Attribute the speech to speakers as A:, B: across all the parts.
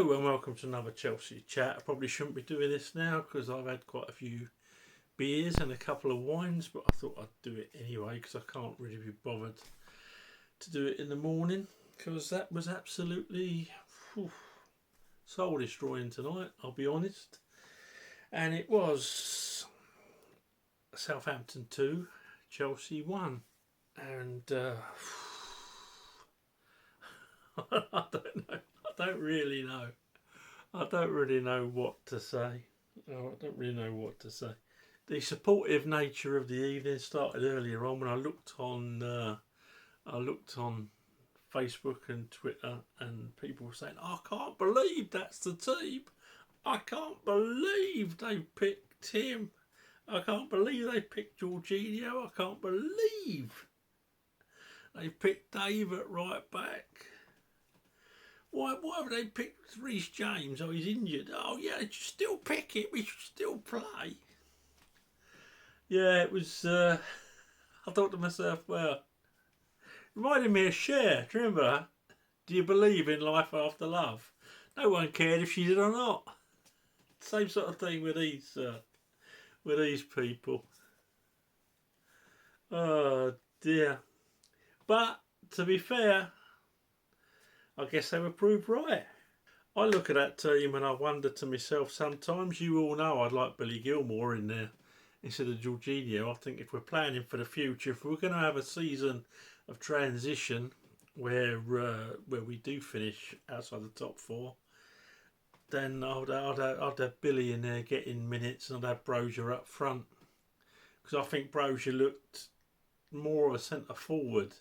A: Hello and welcome to another Chelsea chat. I probably shouldn't be doing this now because I've had quite a few beers and a couple of wines, but I thought I'd do it anyway because I can't really be bothered to do it in the morning because that was absolutely soul destroying tonight, I'll be honest. And it was Southampton 2, Chelsea 1. And I don't know. I don't really know. I don't really know what to say. The supportive nature of the evening started earlier on when I looked on Facebook and Twitter, and people were saying, "I can't believe that's the team. I can't believe they picked him. I can't believe they picked Jorginho. I can't believe they picked Dave at right back. Why have they picked Reece James? Oh, he's injured. Oh, yeah, they should still pick him. We should still play." Yeah, it was... I thought to myself, well... Reminded me of Cher. Do you remember? Do you believe in life after love? No one cared if she did or not. Same sort of thing with these people. Oh, dear. But, to be fair... I guess they were proved right. I look at that team and I wonder to myself sometimes, you all know I'd like Billy Gilmour in there instead of Jorginho. I think if we're planning for the future, if we're going to have a season of transition where we do finish outside the top four, then I'd have Billy in there getting minutes and I'd have Brozier up front. Because I think Brozier looked more of a centre forward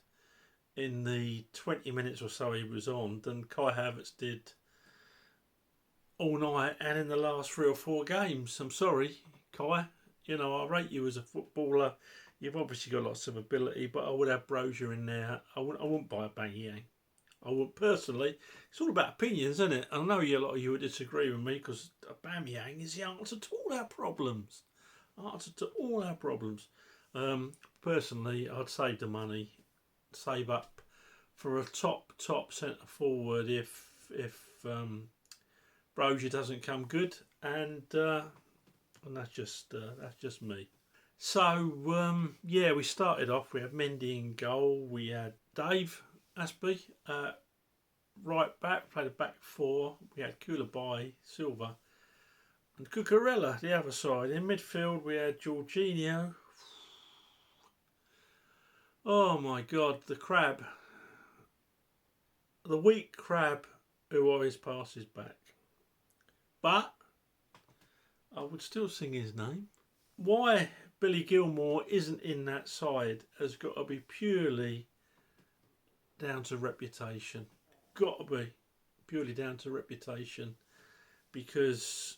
A: in the 20 minutes or so he was on than Kai Havertz did all night and in the last 3 or 4 games. I'm sorry, Kai. You know, I rate you as a footballer. You've obviously got lots of ability, but I would have Brozier in there. I wouldn't buy a Bang. I wouldn't personally. It's all about opinions, isn't it? I know a lot of you would disagree with me because Aubameyang is the answer to all our problems. Personally, I'd save the money. Save up for a top centre forward if Brozier doesn't come good, and that's just me. So we started off. We had Mendy in goal. We had Dave Aspie right back. Played a back 4. We had Koulibaly, Silva, and Cucurella the other side. In midfield, we had Jorginho. Oh my God, the crab. The weak crab who always passes back. But I would still sing his name. Why Billy Gilmour isn't in that side has got to be purely down to reputation. Got to be purely down to reputation. Because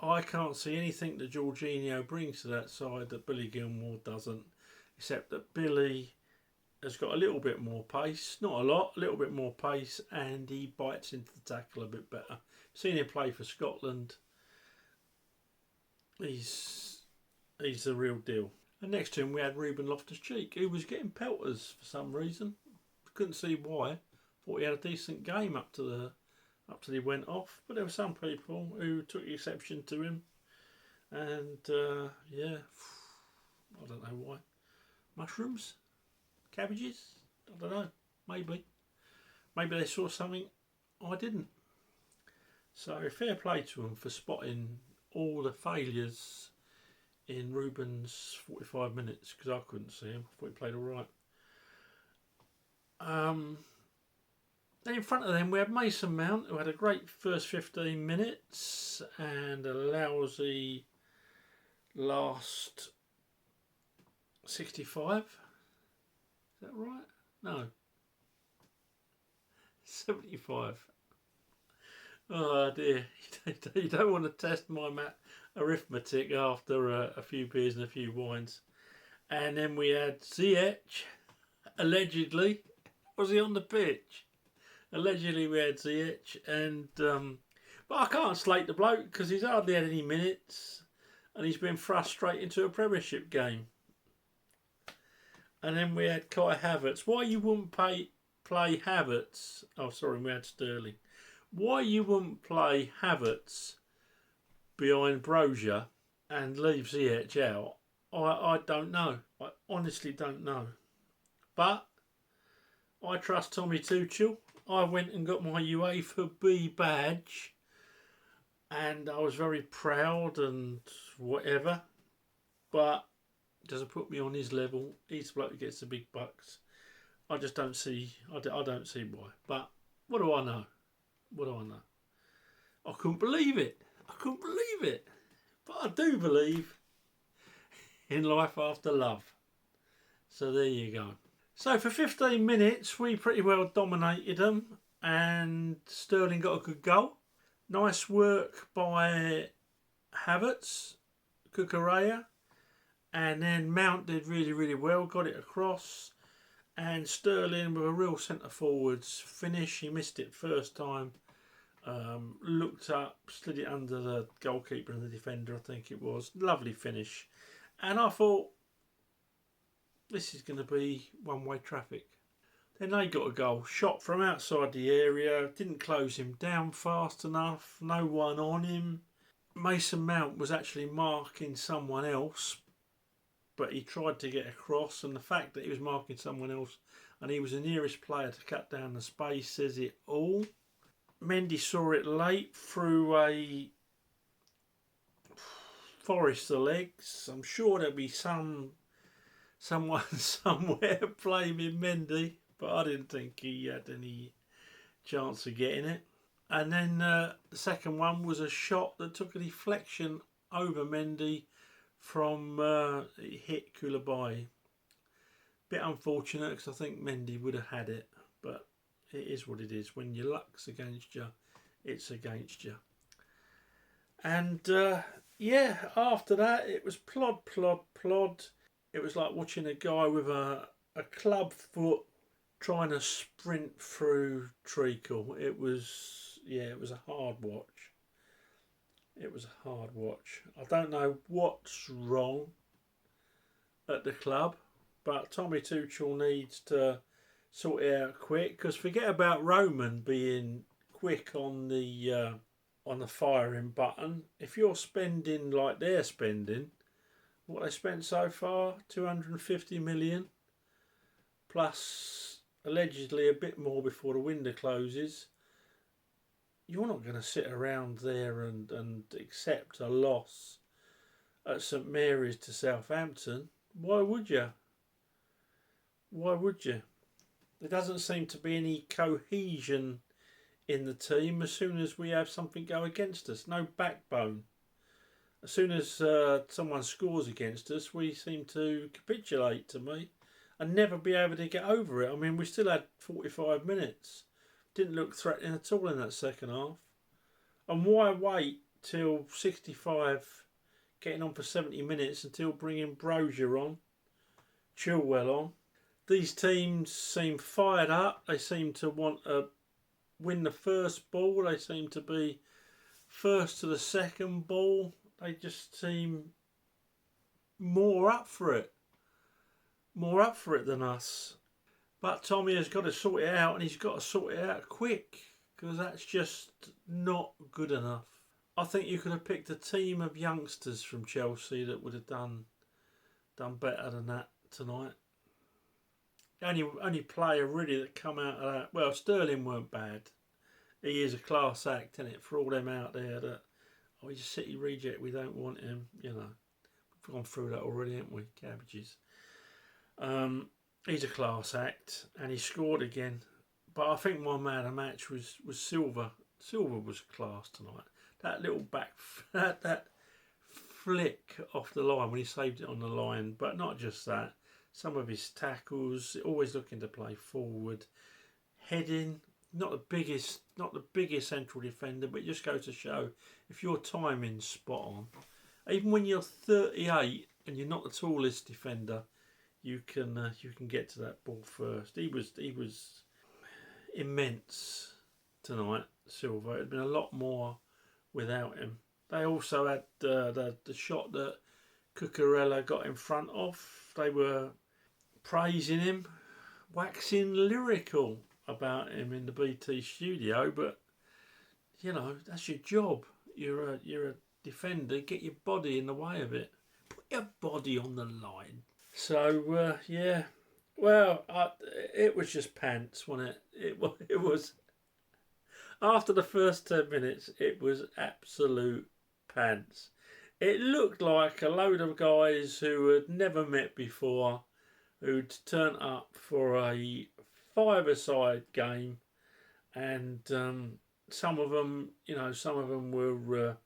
A: I can't see anything that Jorginho brings to that side that Billy Gilmour doesn't. Except that Billy has got a little bit more pace, not a lot, a little bit more pace, and he bites into the tackle a bit better. Seen him play for Scotland. He's the real deal. And next to him we had Ruben Loftus-Cheek, who was getting pelters for some reason. Couldn't see why. Thought he had a decent game up till he went off, but there were some people who took exception to him, and I don't know why. Mushrooms? Cabbages? I don't know. Maybe they saw something I didn't. So fair play to them for spotting all the failures in Ruben's 45 minutes because I couldn't see him. I thought he played all right. Then in front of them we had Mason Mount, who had a great first 15 minutes and a lousy last 65. Is that right? No. 75. Oh dear. You don't want to test my arithmetic after a few beers and a few wines. And then we had Ziyech. Allegedly. Was he on the pitch? Allegedly we had Ziyech. And, but I can't slate the bloke because he's hardly had any minutes. And he's been thrust straight into a Premiership game. And then we had Kai Havertz. Why you wouldn't play Havertz? Oh, sorry, we had Sterling. Why you wouldn't play Havertz behind Brozier and leave Ziyech out, I don't know. I honestly don't know. But I trust Tommy Tuchel. I went and got my UEFA B badge, and I was very proud and whatever. But it doesn't put me on his level. He's the bloke who gets the big bucks. I just don't see. I don't see why. But what do I know? What do I know? I couldn't believe it. I couldn't believe it. But I do believe in life after love. So there you go. So for 15 minutes, we pretty well dominated them, and Sterling got a good goal. Nice work by Havertz, Cucurella, and then Mount did really, really well, got it across, and Sterling with a real centre forwards finish. He missed it first time, looked up, slid it under the goalkeeper and the defender, I think it was. Lovely finish. And I thought, this is going to be one-way traffic. Then they got a goal, shot from outside the area, didn't close him down fast enough, no one on him. Mason Mount was actually marking someone else, but he tried to get across, and the fact that he was marking someone else and he was the nearest player to cut down the space says it all. Mendy saw it late through a Forest of legs. I'm sure there'll be someone somewhere blaming Mendy, but I didn't think he had any chance of getting it. And then the second one was a shot that took a deflection over Mendy from it hit Koulibaly. Bit unfortunate because I think Mendy would have had it, but it is what it is. When your luck's against you, it's against you. And yeah, after that it was plod, plod, plod. It was like watching a guy with a club foot trying to sprint through treacle. It was a hard watch. It was a hard watch. I don't know what's wrong at the club, but Tommy Tuchel needs to sort it out quick. Because forget about Roman being quick on the firing button. If you're spending like they're spending, what they spent so far, 250 million, plus allegedly a bit more before the window closes. You're not going to sit around there and accept a loss at St Mary's to Southampton. Why would you? Why would you? There doesn't seem to be any cohesion in the team as soon as we have something go against us. No backbone. As soon as someone scores against us, we seem to capitulate, to me, and never be able to get over it. I mean, we still had 45 minutes. Didn't look threatening at all in that second half. And why wait till 65, getting on for 70 minutes, until bringing Brozier on, Chilwell on? These teams seem fired up. They seem to want to win the first ball. They seem to be first to the second ball. They just seem more up for it. More up for it than us. But Tommy has got to sort it out, and he's got to sort it out quick, because that's just not good enough. I think you could have picked a team of youngsters from Chelsea that would have done better than that tonight. The only player really that come out of that, well, Sterling weren't bad. He is a class act, isn't it, for all them out there that, oh, he's a City reject, we don't want him, you know. We've gone through that already, haven't we? Cabbages. He's a class act, and he scored again. But I think my man of the match was Silva. Silva was class tonight. That little back, that flick off the line when he saved it on the line. But not just that. Some of his tackles, always looking to play forward, heading. Not the biggest central defender, but it just goes to show if your timing's spot on, even when you're 38 and you're not the tallest defender, you can get to that ball first. He was immense tonight, Silva. It'd been a lot more without him. They also had the shot that Cucurella got in front of. They were praising him, waxing lyrical about him in the BT studio, but You know, that's your job. You're a defender. Get your body in the way of it. Put your body on the line. So yeah, well, it was just pants, wasn't it? It was after the first 10 minutes. It was absolute pants. It looked like a load of guys who had never met before, who'd turn up for a five-a-side game, and some of them, some of them were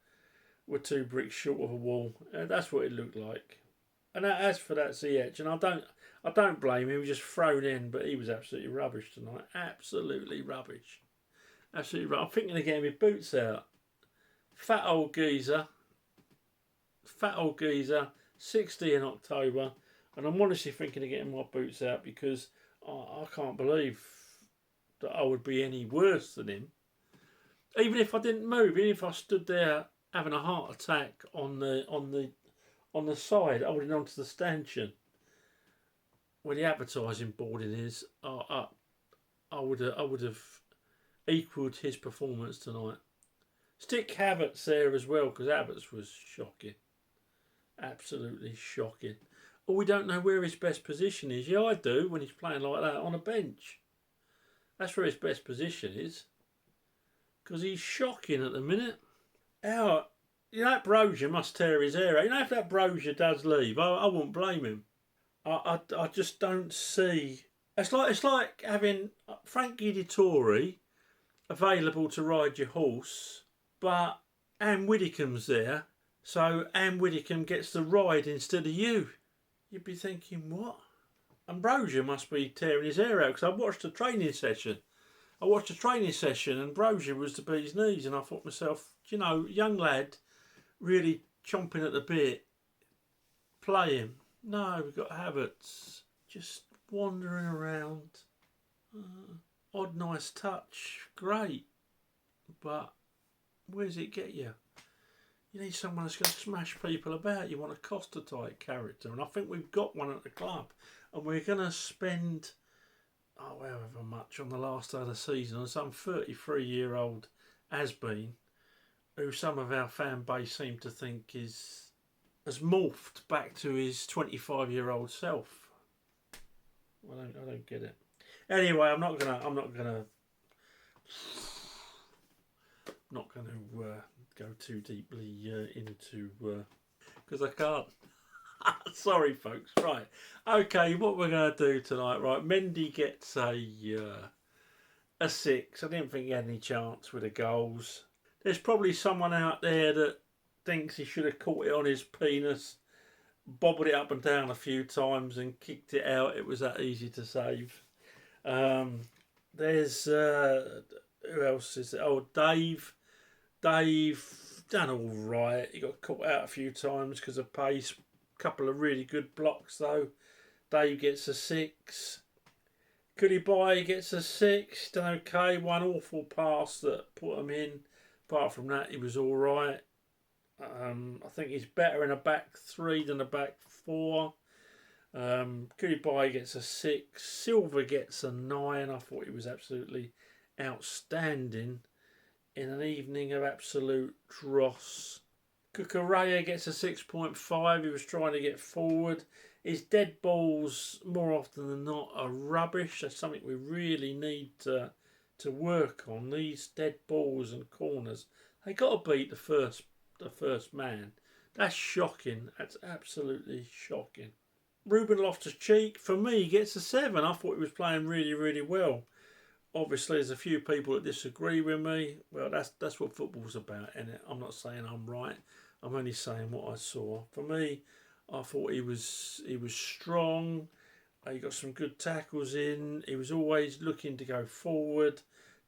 A: two bricks short of a wall. That's what it looked like. And as for that Ziyech, and I don't blame him. He was just thrown in, but he was absolutely rubbish tonight. Absolutely rubbish. Absolutely rubbish. I'm thinking of getting my boots out. Fat old geezer. Fat old geezer. 60 in October, and I'm honestly thinking of getting my boots out because I can't believe that I would be any worse than him. Even if I didn't move, even if I stood there having a heart attack on the side, holding onto the stanchion where the advertising boarding is, I would have equalled his performance tonight. Stick Havertz there as well, because Havertz was shocking, absolutely shocking. Oh, we don't know where his best position is. Yeah, I do. When he's playing like that on a bench, that's where his best position is, because he's shocking at the minute. How that Brozier must tear his hair out. If that Brozier does leave, I wouldn't blame him. I just don't see. It's like having Frankie Dettori available to ride your horse, but Anne Widdicombe's there, so Anne Widdicombe gets the ride instead of you. You'd be thinking, what? And Brozier must be tearing his hair out, because I watched a training session. And Brozier was the bee's knees, and I thought to myself, young lad, really chomping at the bit. Play him. No, we've got Havertz just wandering around. Odd, nice touch, great, but where does it get you? You need someone that's going to smash people about. You want a Costa-type character, and I think we've got one at the club, and we're going to spend however much on the last day of the season on some 33-year-old has-been, who some of our fan base seem to think has morphed back to his 25-year-old self. I don't get it. Anyway, I'm not gonna go too deeply into because I can't. Sorry, folks. Right. Okay, what we're going to do tonight, right? Mendy gets a 6. I didn't think he had any chance with the goals. There's probably someone out there that thinks he should have caught it on his penis, bobbled it up and down a few times and kicked it out. It was that easy to save. There's who else is there? Oh, Dave done all right. He got caught out a few times because of pace. Couple of really good blocks though. Dave gets a 6. Koulibaly gets a 6. Done okay. One awful pass that put him in. Apart from that, he was all right. I think he's better in a back 3 than a back 4. Koulibaly gets a 6. Silva gets a 9. I thought he was absolutely outstanding in an evening of absolute dross. Cucurella gets a 6.5. He was trying to get forward. His dead balls, more often than not, are rubbish. That's something we really need to work on. These dead balls and corners. They got to beat the first man. That's shocking. That's absolutely shocking. Ruben Loftus-Cheek, for me, gets a 7. I thought he was playing really, really well. Obviously, there's a few people that disagree with me. Well, that's what football's about, isn't it? I'm not saying I'm right. I'm only saying what I saw. For me, I thought he was strong. He got some good tackles in. He was always looking to go forward.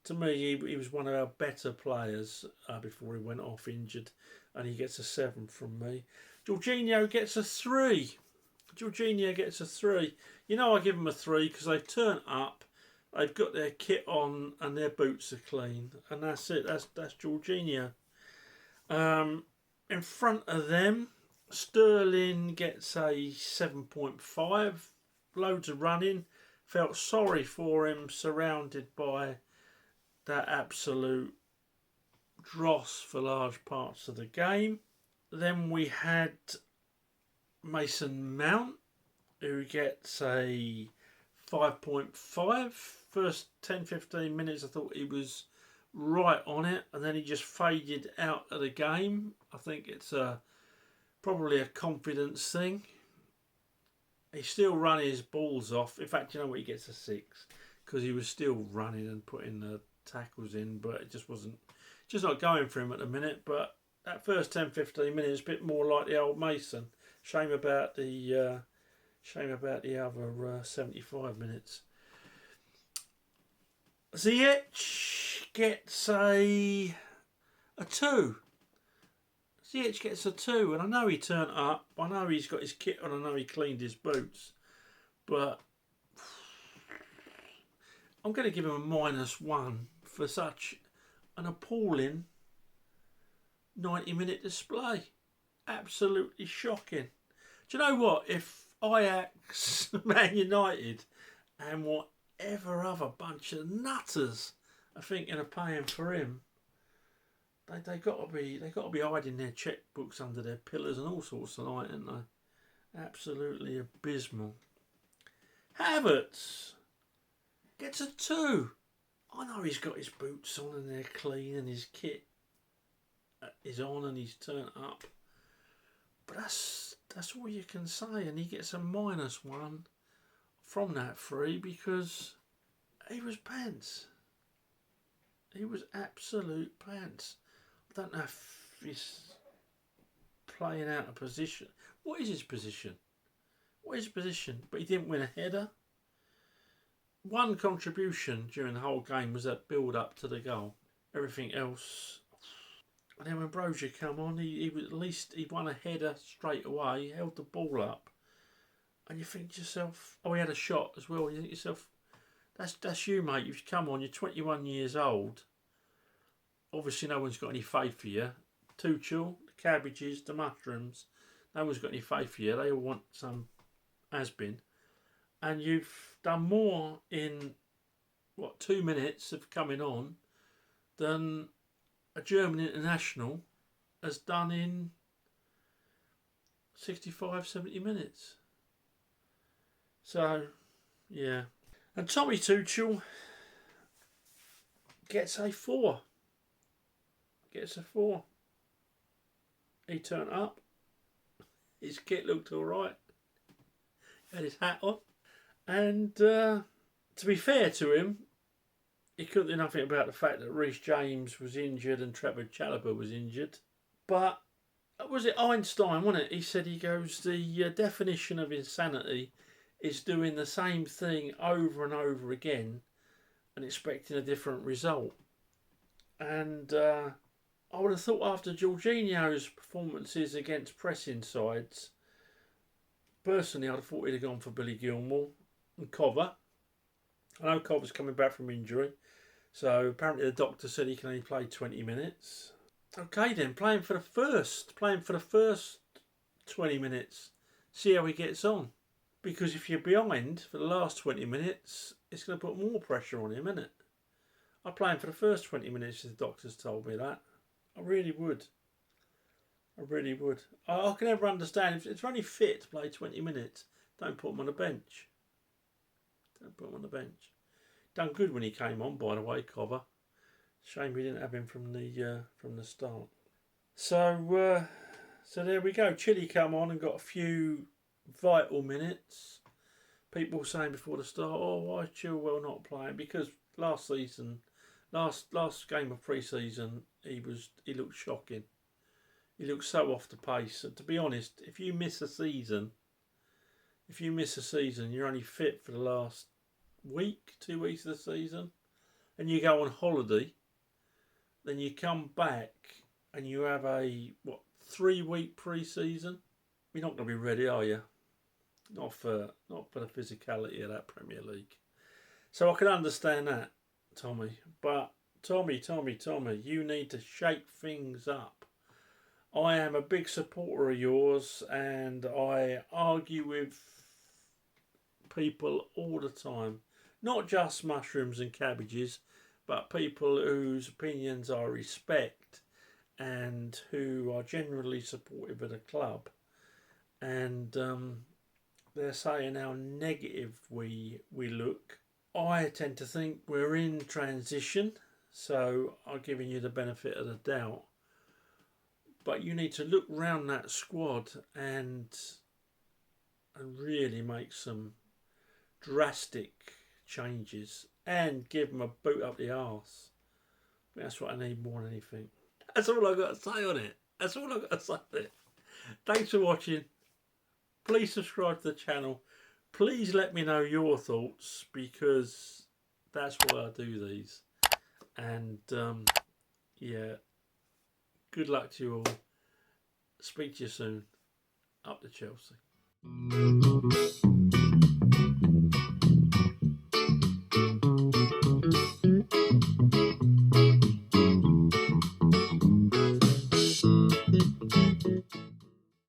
A: To me, he was one of our better players before he went off injured, and he gets a 7 from me. Jorginho gets a 3. I give him a 3 because they've turned up. They've got their kit on and their boots are clean, and that's it. That's Jorginho. In front of them, Sterling gets a 7.5. Loads of running. Felt sorry for him, surrounded by that absolute dross for large parts of the game. Then we had Mason Mount, who gets a 5.5. First 10-15 minutes I thought he was right on it, and then he just faded out of the game. I think it's probably a confidence thing. He's still running his balls off. In fact, you know what, he gets a 6 because he was still running and putting the tackles in, but it just wasn't, just not going for him at the minute. But that first 10-15 minutes, a bit more like the old Mason. Shame about the other 75 minutes. Ziyech gets a 2. Ziyech gets a 2, and I know he turned up. I know he's got his kit on. I know he cleaned his boots, but I'm going to give him a -1 for such an appalling 90-minute display. Absolutely shocking. Do you know what? If Ajax, Man United, and whatever other bunch of nutters are thinking of paying for him, they got to be hiding their checkbooks under their pillows and all sorts tonight, aren't they? Absolutely abysmal. Havertz gets a 2. I know he's got his boots on and they're clean and his kit is on and he's turned up, but that's all you can say. And he gets a -1 from that 3 because he was pants. He was absolute pants. I don't know if he's playing out of position. What is his position? What is his position? But he didn't win a header. One contribution during the whole game was that build up to the goal. Everything else. And then when Brozier come on, he was, at least he won a header straight away, held the ball up, and you think to yourself, oh, he had a shot as well. You think to yourself, that's you, mate. You've come on. You're 21 years old. Obviously, no one's got any faith for you. Tuchel, the cabbages, the mushrooms. No one's got any faith for you. They all want some has-been. And you've done more in, 2 minutes of coming on than a German international has done in 65, 70 minutes. So, yeah. And Tommy Tuchel gets a 4. Gets a 4. He turned up. His kit looked alright. He had his hat on. And to be fair to him, he couldn't do nothing about the fact that Reece James was injured and Trevor Chalobah was injured. But was it Einstein, wasn't it? He said, he goes, the definition of insanity is doing the same thing over and over again and expecting a different result. And I would have thought after Jorginho's performances against pressing sides, personally I'd have thought he'd have gone for Billy Gilmour and Cover. I know Cover's coming back from injury, so apparently the doctor said he can only play 20 minutes. Okay then, playing for the first 20 minutes, see how he gets on. Because if you're behind for the last 20 minutes, it's going to put more pressure on him, isn't it? I'd play him for the first 20 minutes if the doctors told me that. I really would. I can never understand, if it's only fit to play 20 minutes, don't put him on the bench. Done good when he came on, by the way, Cover. Shame we didn't have him from the start. So there we go. Chile come on and got a few vital minutes. People saying before the start, oh, why is Chilwell not playing? Because last season, last game of pre-season, he looked shocking. He looked so off the pace. And to be honest, if you miss a season, you're only fit for the last 2 weeks of the season, and you go on holiday, then you come back and you have a 3-week pre-season. You're not going to be ready, are you? Not for the physicality of that Premier League. So I can understand that, Tommy. But Tommy, you need to shake things up. I am a big supporter of yours, and I argue with people all the time. Not just mushrooms and cabbages, but people whose opinions I respect and who are generally supportive of the club. And they're saying how negative we look. I tend to think we're in transition, so I'm giving you the benefit of the doubt. But you need to look round that squad and really make some drastic changes and give them a boot up the arse. That's what I need more than anything. That's all I've got to say on it. That's all I've got to say on it. Thanks for watching. Please subscribe to the channel. Please let me know your thoughts, because that's why I do these. And yeah, good luck to you all. Speak to you soon. Up to Chelsea.